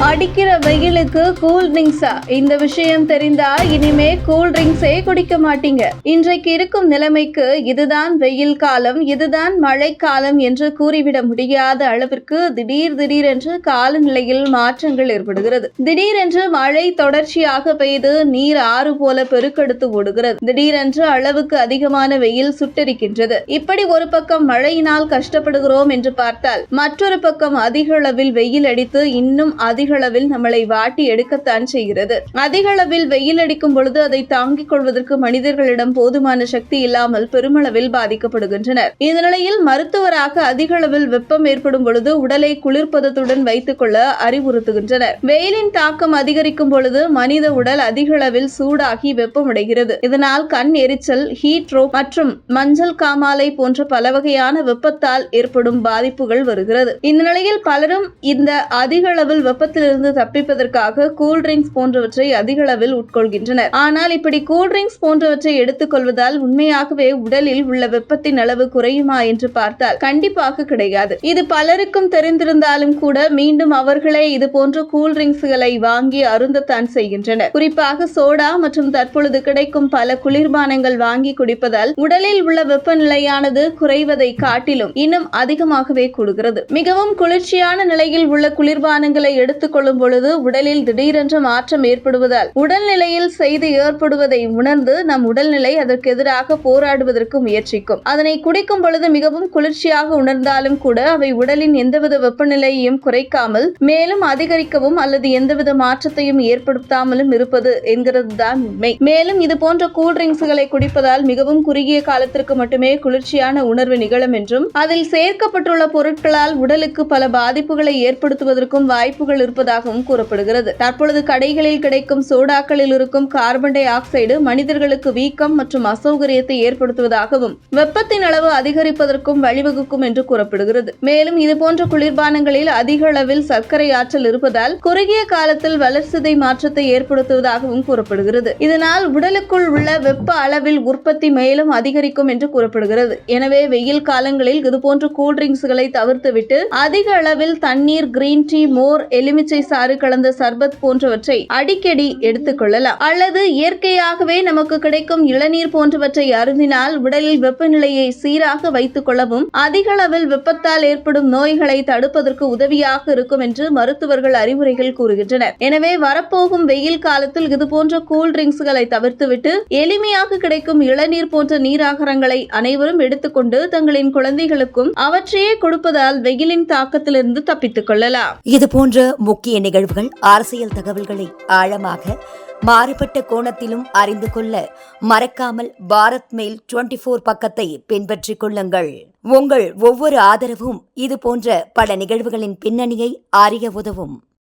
அடிக்கிற வெயிலுக்கு கூல் ட்ரிங்க்ஸா? இந்த விஷயம் தெரிந்தா இனிமே கூல் ட்ரிங்க்ஸே குடிக்க மாட்டீங்க. இன்றைக்கு இருக்கும் நிலைமைக்கு இதுதான் வெயில் காலம், இதுதான் மழைக்காலம் என்று கூறிவிட முடியாத அளவிற்கு திடீரென்று காலநிலையில் மாற்றங்கள் ஏற்படுகிறது. திடீரென்று மழை தொடர்ச்சியாக பெய்து நீர் ஆறு போல பெருக்கெடுத்து ஓடுகிறது. திடீரென்று அளவுக்கு அதிகமான வெயில் சுட்டெரிக்கின்றது. இப்படி ஒரு பக்கம் மழையினால் கஷ்டப்படுகிறோம் என்று பார்த்தால், மற்றொரு பக்கம் அதிக அளவில் வெயில் அடித்து இன்னும் அதிக அளவில் நம்மளை வாட்டி எடுக்கத்தான் செய்கிறது. அதிக அளவில் வெயில் அடிக்கும் பொழுது அதை தாங்கிக் கொள்வதற்கு மனிதர்களிடம் போதுமான சக்தி இல்லாமல் பெருமளவில் பாதிக்கப்படுகின்றனர். இந்த நிலையில் மருத்துவராக அதிக அளவில் வெப்பம் ஏற்படும் பொழுது உடலை குளிர்பதத்துடன் வைத்துக் கொள்ள அறிவுறுத்துகின்றனர். வெயிலின் தாக்கம் அதிகரிக்கும் பொழுது மனித உடல் அதிக அளவில் சூடாகி வெப்பமடைகிறது. இதனால் கண் எரிச்சல், ஹீட் ஸ்ட்ரோக் மற்றும் மஞ்சள் காமாலை போன்ற பல வகையான வெப்பத்தால் ஏற்படும் பாதிப்புகள் வருகிறது. இந்த நிலையில் பலரும் இந்த அதிக அளவில் வெப்பத்திலிருந்து தப்பிப்பதற்காக கூல்ட்ரிங்க்ஸ் போன்றவற்றை அதிக அளவில் உட்கொள்கின்றனர். ஆனால் இப்படி கூல்ட்ரிங்க்ஸ் போன்றவற்றை எடுத்துக் கொள்வதால் உண்மையாகவே உடலில் உள்ள வெப்பத்தின் அளவு குறையுமா என்று பார்த்தால் கண்டிப்பாக கிடையாது. இது பலருக்கும் தெரிந்திருந்தாலும் கூட மீண்டும் அவர்களே இது போன்ற கூல்ட்ரிங்க்ஸ்களை வாங்கி அருந்தத்தான் செய்கின்றனர். குறிப்பாக சோடா மற்றும் தற்பொழுது கிடைக்கும் பல குளிர்பானங்கள் வாங்கி குடிப்பதால் உடலில் உள்ள வெப்பநிலையானது குறைவதை காட்டிலும் இன்னும் அதிகமாகவே கூடுகிறது. மிகவும் குளிர்ச்சியான நிலையில் உள்ள குளிர்பானங்களை எடுத்துக் கொள்ளும் பொழுது உடலில் திடீரென்று மாற்றம் ஏற்படுவதால் உடல்நிலையில் செய்து ஏற்படுவதை உணர்ந்து நம் உடல்நிலை அதற்கு எதிராக போராடுவதற்கு முயற்சிக்கும். அதனை குடிக்கும் பொழுது மிகவும் குளிர்ச்சியாக உணர்ந்தாலும் கூட அவை உடலின் எந்தவித வெப்பநிலையையும் குறைக்காமல் மேலும் அதிகரிக்கவும் அல்லது எந்தவித மாற்றத்தையும் ஏற்படுத்தாமலும் இருப்பது என்கிறது தான் உண்மை. மேலும் இது போன்ற கூல்ட்ரிங்க்ஸ்களை குடிப்பதால் மிகவும் குறுகிய காலத்திற்கு மட்டுமே குளிர்ச்சியான உணர்வு நிகழும் என்றும் அதில் சேர்க்கப்பட்டுள்ள பொருட்களால் உடலுக்கு பல பாதிப்புகளை ஏற்படுத்துவதற்கும் வாய்ப்புகள் இருப்பதாகவும் கூறப்படுகிறது. தற்பொழுது கடைகளில் கிடைக்கும் சோடாக்களில் இருக்கும் கார்பன் டை ஆக்சைடு மனிதர்களுக்கு வீக்கம் மற்றும் அசௌகரியத்தை ஏற்படுத்துவதாகவும் வெப்பத்தின் அளவு அதிகரிப்பதற்கும் வழிவகுக்கும் என்று கூறப்படுகிறது. மேலும் இதுபோன்ற குளிர்பானங்களில் அதிக அளவில் சர்க்கரை ஆற்றல் இருப்பதால் குறுகிய காலத்தில் வளர்சிதை மாற்றத்தை ஏற்படுத்துவதாகவும் கூறப்படுகிறது. இதனால் உடலுக்குள் உள்ள வெப்ப அளவில் உற்பத்தி மேலும் அதிகரிக்கும் என்று கூறப்படுகிறது. எனவே வெயில் காலங்களில் இதுபோன்ற கூல்ட்ரிங்க்ஸ்களை தவிர்த்துவிட்டு அதிக அளவில் தண்ணீர், கிரீன் டீ, மோர், எலுமிச்சை சாறு கலந்த சர்பத் போன்றவற்றை அடிக்கடி எடுத்துக் கொள்ளலாம். அல்லது இயற்கையாகவே நமக்கு கிடைக்கும் இளநீர் போன்றவற்றை அருந்தினால் உடலில் வெப்பநிலையை சீராக வைத்துக் கொள்ளவும் அதிக அளவில் வெப்பத்தால் ஏற்படும் நோய்களை தடுப்பதற்கு உதவியாக இருக்கும் என்று மருத்துவர்கள் அறிவுரைகள் கூறுகின்றனர். எனவே வரப்போகும் வெயில் காலத்தில் இதுபோன்ற கூல்ட்ரிங்க்ஸ்களை தவிர்த்துவிட்டு எளிமையாக கிடைக்கும் இளநீர் போன்ற நீராகாரங்களை அனைவரும் எடுத்துக்கொண்டு தங்களின் குழந்தைகளுக்கும் அவற்றையே கொடுப்பதால் வெயிலின் தாக்கத்திலிருந்து தப்பித்துக் கொள்ளலாம். இதுபோன்ற முக்கிய நிகழ்வுகள், அரசியல் தகவல்களை ஆழமாக மாறுபட்ட கோணத்திலும் அறிந்து கொள்ள மறக்காமல் பாரத் மெயில் 24 பக்கத்தை பின்பற்றிக் கொள்ளுங்கள். உங்கள் ஒவ்வொரு ஆதரவும் இதுபோன்ற பல நிகழ்வுகளின் பின்னணியை அறிய உதவும்.